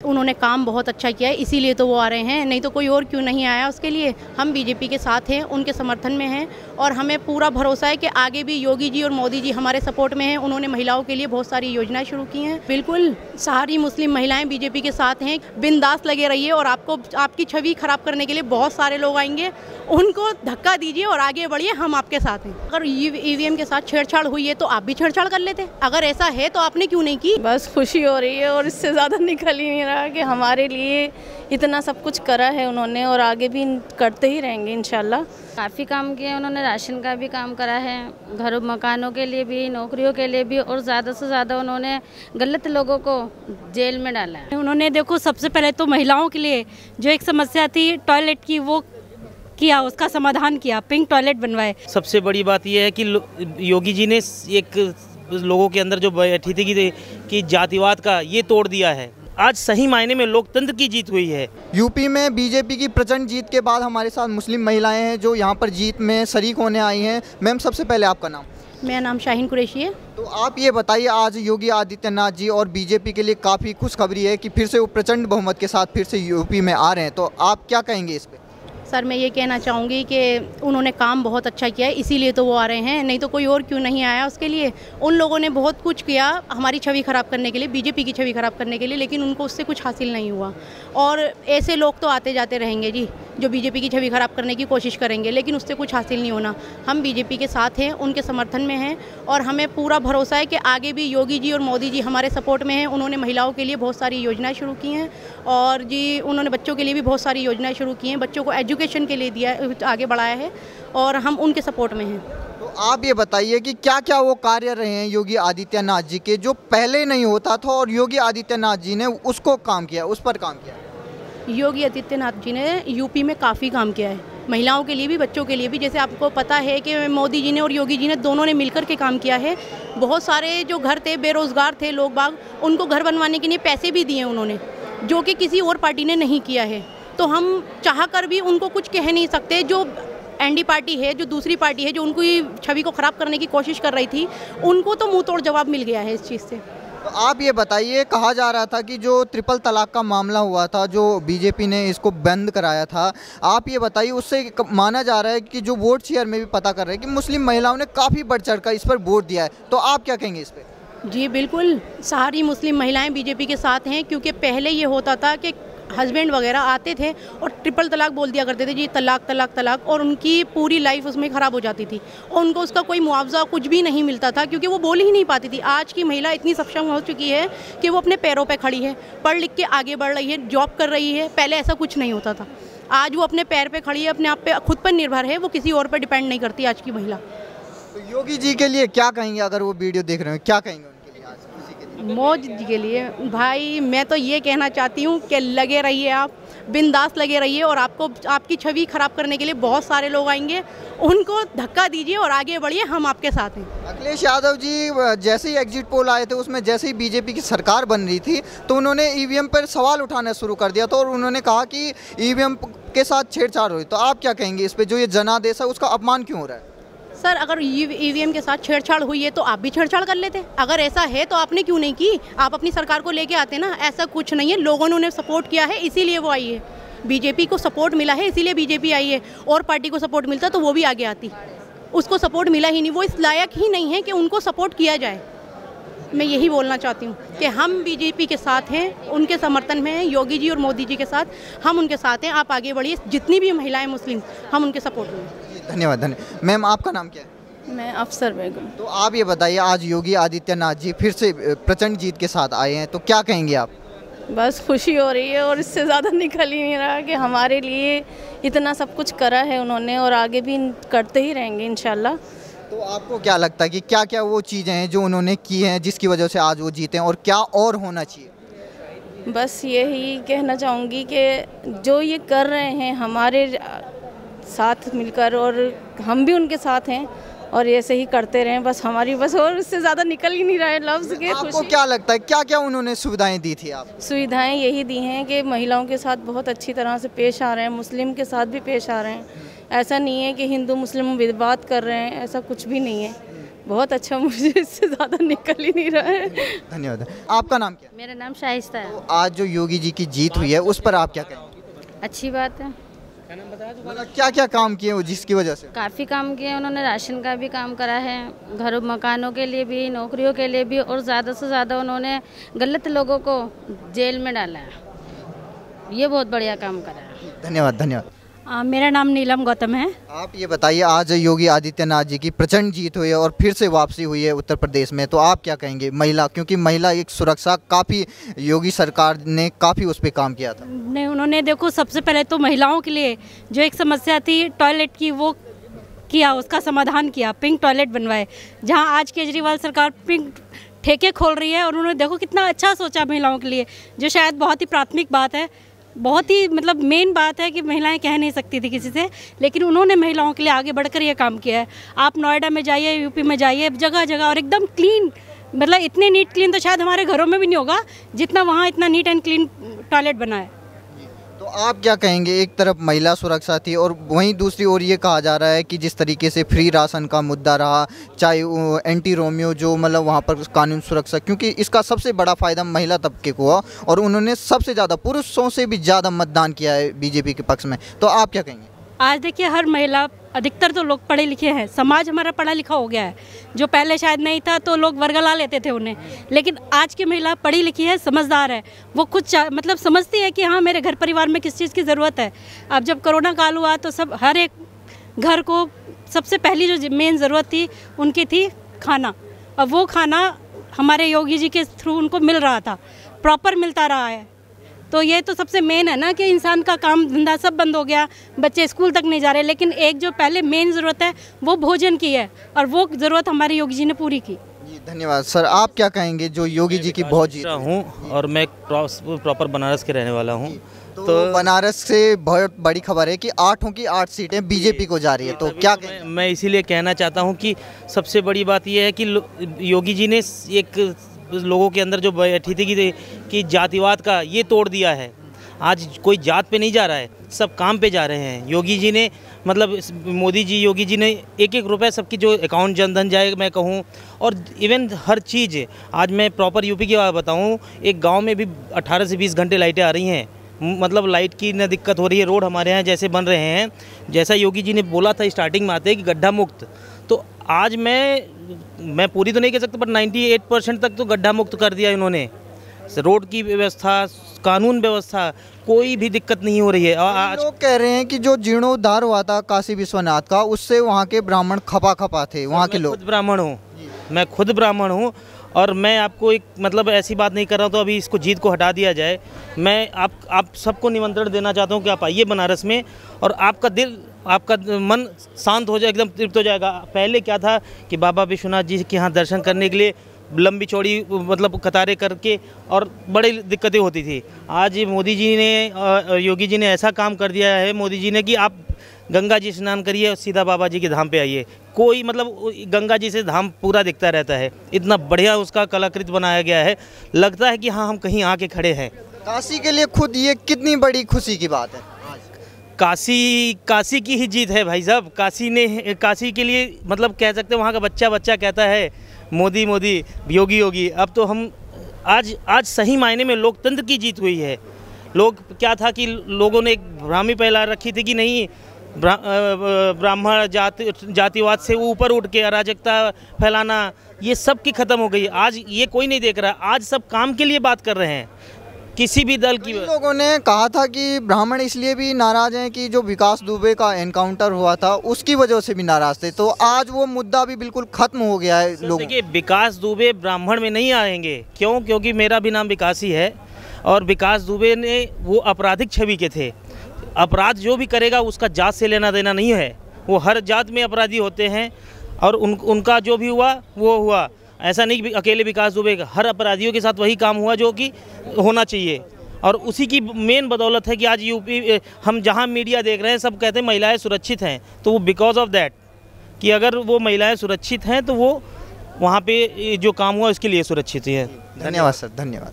उन्होंने काम बहुत अच्छा किया है, इसीलिए तो वो आ रहे हैं, नहीं तो कोई और क्यों नहीं आया उसके लिए। हम बीजेपी के साथ हैं, उनके समर्थन में हैं और हमें पूरा भरोसा है कि आगे भी योगी जी और मोदी जी हमारे सपोर्ट में हैं। उन्होंने महिलाओं के लिए बहुत सारी योजनाएं शुरू की हैं। बिल्कुल सारी मुस्लिम महिलाएं बीजेपी के साथ हैं, बिंदास लगे रहिए और आपकी छवि खराब करने के लिए बहुत सारे लोग आएंगे, उनको धक्का दीजिए और आगे बढ़िए, हम आपके साथ हैं। अगर ईवीएम के साथ छेड़छाड़ हुई है तो आप भी छेड़छाड़ कर लेते, अगर ऐसा है तो आपने क्यों नहीं की। बस खुशी हो रही है और इससे ज़्यादा निकल ही नहीं रहा कि हमारे लिए इतना सब कुछ करा है उन्होंने और आगे भी करते ही रहेंगे इंशाल्लाह। काफ़ी काम किया उन्होंने, राशन का भी काम करा है, घरों मकानों के लिए भी, नौकरियों के लिए भी, और ज़्यादा से ज़्यादा उन्होंने गलत लोगों को जेल में डाला है। उन्होंने देखो सबसे पहले तो महिलाओं के लिए जो एक समस्या थी टॉयलेट की, वो किया, उसका समाधान किया, पिंक टॉयलेट बनवाए। सबसे बड़ी बात यह है कि योगी जी ने एक लोगों के अंदर जो बैठी थी कि जातिवाद का, ये तोड़ दिया है। आज सही मायने में लोकतंत्र की जीत हुई है। यूपी में बीजेपी की प्रचंड जीत के बाद हमारे साथ मुस्लिम महिलाएं हैं जो यहाँ पर जीत में शरीक होने आई हैं। मैम, सबसे पहले आपका नाम? मेरा नाम शाहीन कुरैशी है। तो आप ये बताइए, आज योगी आदित्यनाथ जी और बीजेपी के लिए काफ़ी खुशखबरी है कि फिर से वो प्रचंड बहुमत के साथ फिर से यूपी में आ रहे हैं, तो आप क्या कहेंगे इस पर? सर, मैं ये कहना चाहूँगी कि उन्होंने काम बहुत अच्छा किया है, इसीलिए तो वो आ रहे हैं, नहीं तो कोई और क्यों नहीं आया उसके लिए। उन लोगों ने बहुत कुछ किया हमारी छवि ख़राब करने के लिए, बीजेपी की छवि ख़राब करने के लिए, लेकिन उनको उससे कुछ हासिल नहीं हुआ। और ऐसे लोग तो आते जाते रहेंगे जी, जो बीजेपी की छवि ख़राब करने की कोशिश करेंगे, लेकिन उससे कुछ हासिल नहीं होना। हम बीजेपी के साथ हैं, उनके समर्थन में हैं और हमें पूरा भरोसा है कि आगे भी योगी जी और मोदी जी हमारे सपोर्ट में हैं। उन्होंने महिलाओं के लिए बहुत सारी योजनाएं शुरू की हैं और जी उन्होंने बच्चों के लिए भी बहुत सारी योजनाएं शुरू की हैं, बच्चों को एजुकेशन के लिए दिया, आगे बढ़ाया है और हम उनके सपोर्ट में हैं। तो आप ये बताइए कि क्या क्या वो कार्य रहे हैं योगी आदित्यनाथ जी के जो पहले नहीं होता था और योगी आदित्यनाथ जी ने उसको काम किया, उस पर काम किया? योगी आदित्यनाथ जी ने यूपी में काफ़ी काम किया है, महिलाओं के लिए भी, बच्चों के लिए भी। जैसे आपको पता है कि मोदी जी ने और योगी जी ने दोनों ने मिलकर के काम किया है। बहुत सारे जो घर थे, बेरोज़गार थे लोग बाग, उनको घर बनवाने के लिए पैसे भी दिए उन्होंने, जो कि किसी और पार्टी ने नहीं किया है। तो हम चाह कर भी उनको कुछ कह नहीं सकते। जो एनडी पार्टी है, जो दूसरी पार्टी है, जो उनकी छवि को ख़राब करने की कोशिश कर रही थी, उनको तो मुंह तोड़ जवाब मिल गया है इस चीज़ से। तो आप ये बताइए, कहा जा रहा था कि जो ट्रिपल तलाक का मामला हुआ था, जो बीजेपी ने इसको बंद कराया था, आप ये बताइए, उससे माना जा रहा है कि जो वोट शेयर में भी पता कर रहे हैं कि मुस्लिम महिलाओं ने काफ़ी बढ़ चढ़ कर इस पर वोट दिया है, तो आप क्या कहेंगे इस पर? जी बिल्कुल, सारी मुस्लिम महिलाएं बीजेपी के साथ हैं, क्योंकि पहले ये होता था कि हस्बैंड वगैरह आते थे और ट्रिपल तलाक बोल दिया करते थे जी, तलाक तलाक तलाक, और उनकी पूरी लाइफ उसमें ख़राब हो जाती थी और उनको उसका कोई मुआवजा कुछ भी नहीं मिलता था, क्योंकि वो बोल ही नहीं पाती थी। आज की महिला इतनी सक्षम हो चुकी है कि वो अपने पैरों पे खड़ी है, पढ़ लिख के आगे बढ़ रही है, जॉब कर रही है। पहले ऐसा कुछ नहीं होता था, आज वो अपने पैर पर खड़ी है, अपने आप पे खुद पर निर्भर है, वो किसी और पर डिपेंड नहीं करती आज की महिला। तो योगी जी के लिए क्या कहेंगे, अगर वो वीडियो देख रहे हैं, क्या कहेंगे? मोदी जी के लिए भाई मैं तो ये कहना चाहती हूँ कि लगे रहिए, आप बिंदास लगे रहिए और आपकी छवि खराब करने के लिए बहुत सारे लोग आएंगे, उनको धक्का दीजिए और आगे बढ़िए, हम आपके साथ हैं। अखिलेश यादव जी जैसे ही एग्जिट पोल आए थे, उसमें जैसे ही बीजेपी की सरकार बन रही थी, तो उन्होंने ईवीएम पर सवाल उठाना शुरू कर दिया था और उन्होंने कहा कि ईवीएम के साथ छेड़छाड़ हुई। तो आप क्या कहेंगे इस पर, जो ये जनादेश है उसका अपमान क्यों हो रहा है? सर, अगर ईवीएम के साथ छेड़छाड़ हुई है तो आप भी छेड़छाड़ कर लेते, अगर ऐसा है तो आपने क्यों नहीं की? आप अपनी सरकार को लेके आते ना। ऐसा कुछ नहीं है, लोगों ने उन्हें सपोर्ट किया है, इसीलिए वो आई है। बीजेपी को सपोर्ट मिला है, इसीलिए बीजेपी आई है। और पार्टी को सपोर्ट मिलता तो वो भी आगे आती, उसको सपोर्ट मिला ही नहीं, वो इस लायक ही नहीं है कि उनको सपोर्ट किया जाए। मैं यही बोलना चाहती हूँ कि हम बीजेपी के साथ हैं, उनके समर्थन में हैं, योगी जी और मोदी जी के साथ, हम उनके साथ हैं। आप आगे बढ़िए, जितनी भी महिलाएं मुस्लिम, हम उनके सपोर्ट में हैं। धन्यवाद। धन्यवाद। मैम, आपका नाम क्या है? मैं अफसर बेगम। तो आप ये बताइए, आज योगी आदित्यनाथ जी फिर से प्रचंड जीत के साथ आए हैं, तो क्या कहेंगे आप? बस खुशी हो रही है और इससे ज़्यादा निकल ही नहीं रहा कि हमारे लिए इतना सब कुछ करा है उन्होंने और आगे भी करते ही रहेंगे इंशाल्लाह। तो आपको क्या लगता है कि क्या क्या वो चीज़ें हैं जो उन्होंने की हैं जिसकी वजह से आज वो जीते हैं, और क्या और होना चाहिए? बस यही कहना चाहूँगी कि जो ये कर रहे हैं हमारे साथ मिलकर, और हम भी उनके साथ हैं और ऐसे ही करते रहें, बस हमारी बस, और इससे ज़्यादा निकल ही नहीं रहे लफ्ज़ के। आपको क्या लगता है क्या क्या उन्होंने सुविधाएं दी थी? आप सुविधाएं यही दी हैं कि महिलाओं के साथ बहुत अच्छी तरह से पेश आ रहे हैं, मुस्लिम के साथ भी पेश आ रहे हैं। ऐसा नहीं है कि हिंदू मुस्लिम विवाद कर रहे हैं, ऐसा कुछ भी नहीं है। बहुत अच्छा, मुझे इससे ज़्यादा निकल ही नहीं रहा है। धन्यवाद। आपका नाम क्या है? मेरा नाम शाइस्ता है। तो आज जो योगी जी की जीत हुई है उस पर आप क्या कहेंगे? अच्छी बात है, मतलब क्या क्या काम किए वो जिसकी वजह से? काफ़ी काम किए उन्होंने, राशन का भी काम करा है, घरों मकानों के लिए भी, नौकरियों के लिए भी, और ज़्यादा से ज़्यादा उन्होंने गलत लोगों को जेल में डाला है। ये बहुत बढ़िया काम करा है। धन्यवाद धन्यवाद। मेरा नाम नीलम गौतम है। आप ये बताइए, आज योगी आदित्यनाथ जी की प्रचंड जीत हुई है और फिर से वापसी हुई है उत्तर प्रदेश में, तो आप क्या कहेंगे? महिला, क्योंकि महिला एक सुरक्षा काफ़ी योगी सरकार ने काफ़ी उस पर काम किया था। नहीं, उन्होंने देखो सबसे पहले तो महिलाओं के लिए जो एक समस्या थी टॉयलेट की, वो किया, उसका समाधान किया, पिंक टॉयलेट बनवाए। जहाँ आज केजरीवाल सरकार पिंक ठेके खोल रही है, और उन्होंने देखो कितना अच्छा सोचा महिलाओं के लिए, जो शायद बहुत ही प्राथमिक बात है, बहुत ही मतलब मेन बात है कि महिलाएं कह नहीं सकती थी किसी से, लेकिन उन्होंने महिलाओं के लिए आगे बढ़कर ये काम किया है। आप नोएडा में जाइए, यूपी में जाइए, जगह जगह, और एकदम क्लीन, मतलब इतने नीट क्लीन तो शायद हमारे घरों में भी नहीं होगा जितना वहाँ इतना नीट एंड क्लीन टॉयलेट बना है। तो आप क्या कहेंगे? एक तरफ महिला सुरक्षा थी और वहीं दूसरी ओर ये कहा जा रहा है कि जिस तरीके से फ्री राशन का मुद्दा रहा, चाहे एंटी रोमियो जो मतलब वहाँ पर कानून सुरक्षा, क्योंकि इसका सबसे बड़ा फ़ायदा महिला तबके को हुआ और उन्होंने सबसे ज़्यादा, पुरुषों से भी ज़्यादा मतदान किया है बीजेपी के पक्ष में, तो आप क्या कहेंगे? आज देखिए हर महिला, अधिकतर तो लोग पढ़े लिखे हैं, समाज हमारा पढ़ा लिखा हो गया है, जो पहले शायद नहीं था तो लोग वर्गला लेते थे उन्हें, लेकिन आज की महिला पढ़ी लिखी है, समझदार है, वो कुछ मतलब समझती है कि हाँ मेरे घर परिवार में किस चीज़ की ज़रूरत है। अब जब कोरोना काल हुआ तो सब, हर एक घर को सबसे पहली जो मेन ज़रूरत थी उनकी थी खाना, और वो खाना हमारे योगी जी के थ्रू उनको मिल रहा था, प्रॉपर मिलता रहा है। तो ये तो सबसे मेन है ना कि इंसान का काम धंधा सब बंद हो गया, बच्चे स्कूल तक नहीं जा रहे, लेकिन एक जो पहले मेन ज़रूरत है वो भोजन की है, और वो ज़रूरत हमारे योगी जी ने पूरी की। जी धन्यवाद। सर आप क्या कहेंगे जो योगी जी की बहुत जीत हूँ, और मैं प्रॉपर बनारस के रहने वाला हूँ। तो बनारस से बहुत बड़ी खबर है कि 8 की 8 सीटें बीजेपी को जा रही है, तो क्या कहेंगे? मैं इसीलिए कहना चाहता हूँ कि सबसे बड़ी बात यह है कि योगी जी ने एक लोगों के अंदर जो बैठी थी कि जातिवाद का, ये तोड़ दिया है। आज कोई जात पे नहीं जा रहा है, सब काम पे जा रहे हैं। योगी जी ने, मतलब मोदी जी, योगी जी ने एक एक रुपए सबकी जो अकाउंट जनधन जाए मैं कहूँ, और इवन हर चीज़। आज मैं प्रॉपर यूपी की बात बताऊँ, एक गांव में भी 18 से 20 घंटे लाइटें आ रही हैं, मतलब लाइट की न दिक्कत हो रही है। रोड हमारे यहाँ जैसे बन रहे हैं, जैसा योगी जी ने बोला था स्टार्टिंग में आते कि गड्ढा मुक्त, तो आज मैं पूरी तो नहीं कह सकता, पर 98% तक तो गड्ढा मुक्त कर दिया इन्होंने। रोड की व्यवस्था, कानून व्यवस्था, कोई भी दिक्कत नहीं हो रही है। आज लोग कह रहे हैं कि जो जीर्णोद्धार हुआ था काशी विश्वनाथ का, उससे वहाँ के ब्राह्मण खपा थे, वहाँ के लोग। खुद ब्राह्मण हूँ, मैं खुद ब्राह्मण हूँ, और मैं आपको एक मतलब ऐसी बात नहीं कर रहा हूँ तो अभी इसको जीत को हटा दिया जाए। मैं आप सबको निमंत्रण देना चाहता हूँ कि आप आइए बनारस में, और आपका दिल, आपका मन शांत हो जाए, एकदम तृप्त हो जाएगा। पहले क्या था कि बाबा विश्वनाथ जी के यहाँ दर्शन करने के लिए लंबी चौड़ी मतलब कतारें करके और बड़ी दिक्कतें होती थी। आज मोदी जी ने, योगी जी ने ऐसा काम कर दिया है मोदी जी ने कि आप गंगा जी स्नान करिए और सीधा बाबा जी के धाम पे आइए। कोई मतलब गंगा जी से धाम पूरा दिखता रहता है, इतना बढ़िया उसका कलाकृत बनाया गया है, लगता है कि हाँ हम कहीं आके खड़े हैं। काशी के लिए खुद ये कितनी बड़ी खुशी की बात है। काशी की ही जीत है भाई साहब। काशी के लिए मतलब कह सकते हैं, वहाँ का बच्चा कहता है मोदी मोदी, योगी योगी। अब तो हम आज सही मायने में लोकतंत्र की जीत हुई है। लोग क्या था कि लोगों ने एक भ्रामी फैला रखी थी कि नहीं, ब्राह्मण जातिवाद से ऊपर उठ के अराजकता फैलाना, ये सब की ख़त्म हो गई। आज ये कोई नहीं देख रहा, आज सब काम के लिए बात कर रहे हैं, किसी भी दल की। लोगों ने कहा था कि ब्राह्मण इसलिए भी नाराज हैं कि जो विकास दुबे का एनकाउंटर हुआ था उसकी वजह से भी नाराज थे, तो आज वो मुद्दा भी बिल्कुल खत्म हो गया है। लोग देखिए, विकास दुबे ब्राह्मण में नहीं आएंगे। क्यों? क्योंकि मेरा भी नाम विकास ही है, और विकास दुबे ने वो आपराधिक छवि के थे। अपराध जो भी करेगा उसका जात से लेना देना नहीं है, वो हर जात में अपराधी होते हैं, और उनका जो भी हुआ वो हुआ। ऐसा नहीं कि अकेले विकास दुबे का, हर अपराधियों के साथ वही काम हुआ जो कि होना चाहिए, और उसी की मेन बदौलत है कि आज यूपी, हम जहां मीडिया देख रहे हैं सब कहते हैं महिलाएं सुरक्षित हैं, तो वो बिकॉज ऑफ दैट कि अगर वो महिलाएं सुरक्षित हैं तो वो वहाँ पे जो काम हुआ उसके लिए सुरक्षित है। धन्यवाद सर, धन्यवाद।